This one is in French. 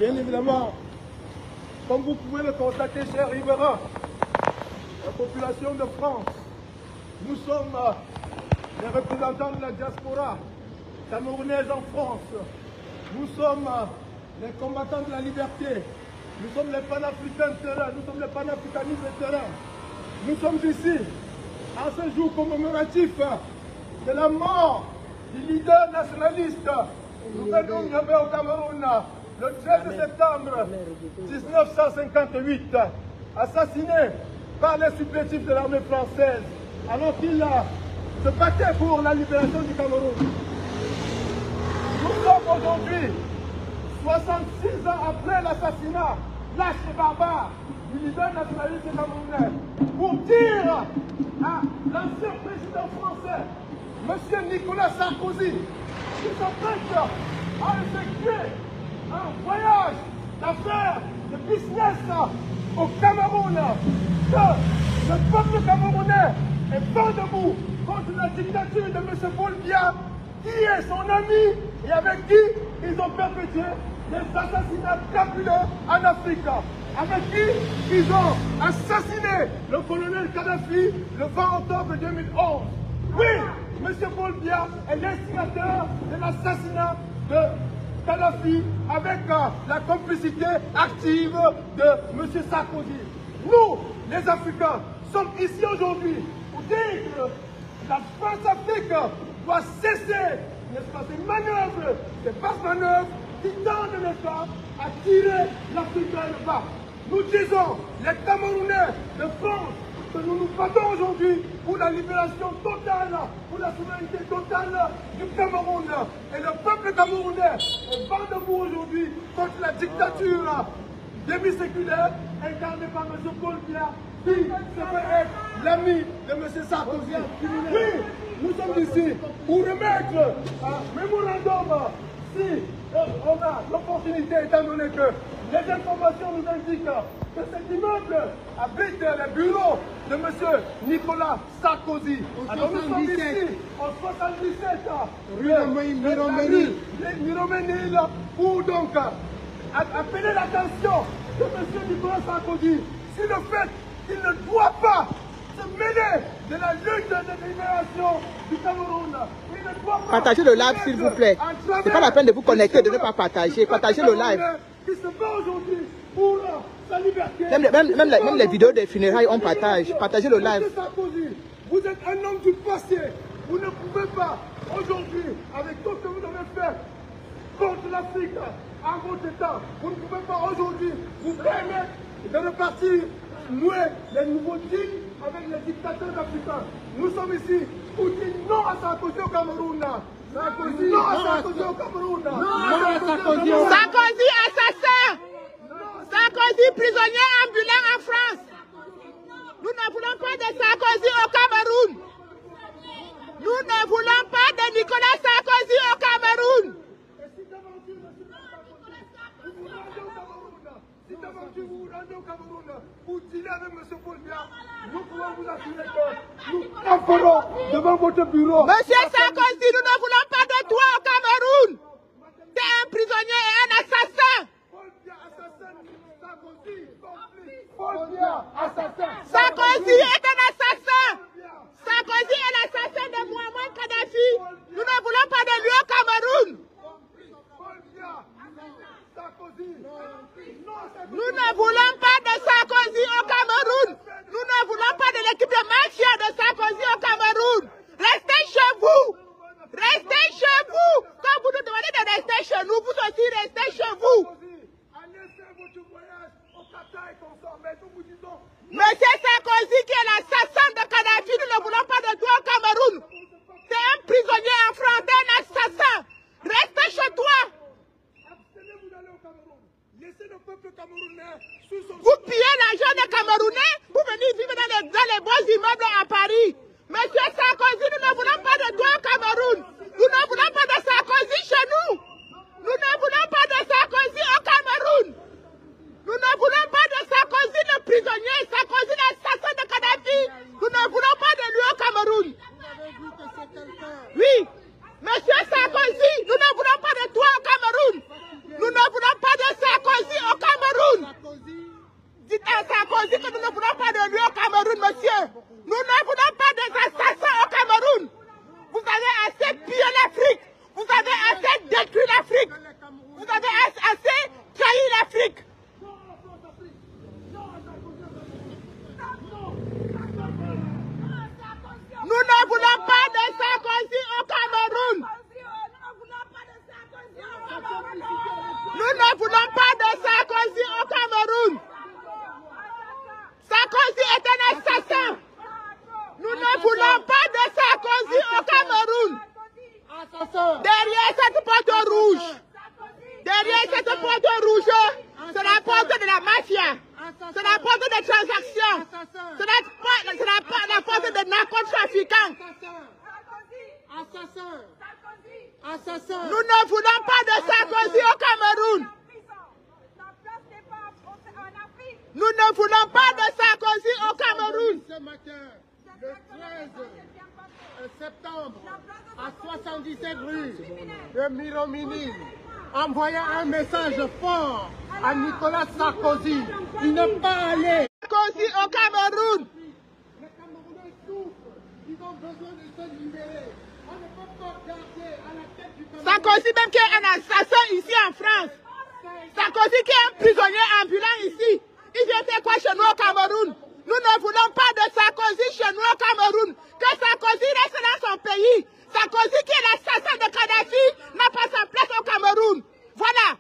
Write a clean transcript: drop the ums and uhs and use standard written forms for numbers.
Bien évidemment, comme vous pouvez le constater, chers riverains, la population de France, nous sommes les représentants de la diaspora camerounaise en France. Nous sommes les combattants de la liberté. Nous sommes les panafricains de terrain. Nous sommes les panafricanistes de terrain. Nous sommes ici, à ce jour commémoratif de la mort du leader nationaliste Rouben Nyabé au Cameroun, le 13 septembre 1958, assassiné par les supplétifs de l'armée française, alors qu'il se battait pour la libération du Cameroun. Nous sommes aujourd'hui, 66 ans après l'assassinat lâche et barbare du leader nationaliste camerounais, pour dire à l'ancien président français, M. Nicolas Sarkozy, qui s'apprête à effectuer un voyage d'affaires, de business au Cameroun, que le peuple camerounais est pas debout contre la dictature de M. Paul Biya, qui est son ami et avec qui ils ont perpétué des assassinats crapuleux en Afrique, avec qui ils ont assassiné le colonel Kadhafi le 20 octobre 2011. Oui, M. Paul Biya est l'instigateur de l'assassinat de Kadhafi avec la complicité active de M. Sarkozy. Nous, les Africains, sommes ici aujourd'hui pour dire que la France-Afrique doit cesser, n'est-ce pas, ces manœuvres, ces basses manœuvres qui tendent l'État à tirer l'Afrique vers le bas. Nous disons, les Camerounais de France, que nous nous battons aujourd'hui pour la libération totale, pour la souveraineté totale du Cameroun. Et le peuple camerounais est vent debout aujourd'hui contre la dictature demi-séculaire incarnée par M. Paul Biya, qui serait être l'ami de M. Sarkozy. Oui, nous sommes ici pour remettre un mémorandum si on a l'opportunité, étant donné que les informations nous indiquent que cet immeuble abrite les bureaux de M. Nicolas Sarkozy. Alors nous sommes ici en 77 rue Miroménil pour donc appeler l'attention de M. Nicolas Sarkozy sur le fait qu'il ne doit pas se mêler de la lutte de libération du Cameroun. Partagez le live s'il vous plaît. C'est pas la peine de vous connecter, de ne pas partager. Partagez le live. Qui se bat aujourd'hui pour sa liberté. Même les vidéos des funérailles, on partage. Partagez le live. Vous êtes un homme du passé. Vous ne pouvez pas aujourd'hui, avec tout ce que vous avez fait contre l'Afrique en votre temps, vous ne pouvez pas aujourd'hui vous permettre de repartir nouer les nouveaux deals avec les dictateurs africains. Nous sommes ici pour dire non à Sarkozy au Cameroun. Sarkozy, non à Sarkozy au Cameroun. Sarkozy assassin. Sarkozy prisonnier ambulant en France. Nous ne voulons pas de Sarkozy au Cameroun. Nous ne voulons pas de Nicolas Sarkozy au Cameroun. Si d'aventure vous vous rendez au Cameroun pour dealer avec M. Paul Biya, nous pouvons vous assurer que nous frapperons devant votre bureau. Monsieur Sarkozy, nous ne voulons pas de toi au Cameroun. Tu es un prisonnier et un assassin. Paul Biya assassin, Sarkozy complice. Paul Biya assassin. Sarkozy est un assassin. Sarkozy est l'assassin de Muammar Kadhafi. Nous ne voulons pas de lui au Cameroun. Nous ne voulons pas de Sarkozy au Cameroun. Nous ne voulons pas de l'équipe de mafia de Sarkozy au Cameroun. Restez chez vous. Restez chez vous. Quand vous nous demandez de rester chez nous, vous aussi restez chez vous. Monsieur Sarkozy qui est l'assassin de Kadhafi, nous ne voulons pas de toi au Cameroun. C'est un prisonnier en France, un assassin. Reste chez toi. Vous pillez l'argent des Camerounais pour venir vivre dans les beaux immeubles à Paris. Monsieur Sarkozy, nous ne voulons pas de toi au Cameroun. Nous ne voulons pas de Sarkozy chez nous. Nous ne voulons pas de Sarkozy au Cameroun. Nous ne voulons pas de Sarkozy le prisonnier, Sarkozy l'assassin de Kadhafi. Nous ne voulons pas de lui au Cameroun. Oui, Monsieur Sarkozy, nous ne voulons pas de toi au Cameroun. Nous ne voulons pas de Sarkozy. Nous ne voulons pas de Sarkozy au Cameroun. Sarkozy est un assassin. Nous ne voulons pas de Sarkozy au Cameroun. Derrière cette porte rouge, c'est la porte de la mafia. C'est la porte des transactions. C'est la porte des narcotrafiquants. Nous ne voulons pas de Sarkozy au Cameroun. Nous ne voulons pas de Sarkozy au Cameroun. Ce matin, le 13 septembre, à 77 rue de Miromini, envoyant un message fort à Nicolas Sarkozy. Il n'est pas allé. Sarkozy au Cameroun. Les Camerounais souffrent. Ils ont besoin de se libérer. On ne peut pas garder à la tête du Cameroun. Sarkozy même qui est un assassin ici en France. Sarkozy qui est un prisonnier ambulant ici. Il vient faire quoi chez nous au Cameroun? Nous ne voulons pas de Sarkozy chez nous au Cameroun. Que Sarkozy reste dans son pays. Sarkozy qui est l'assassin de Kadhafi n'a pas sa place au Cameroun. Voilà.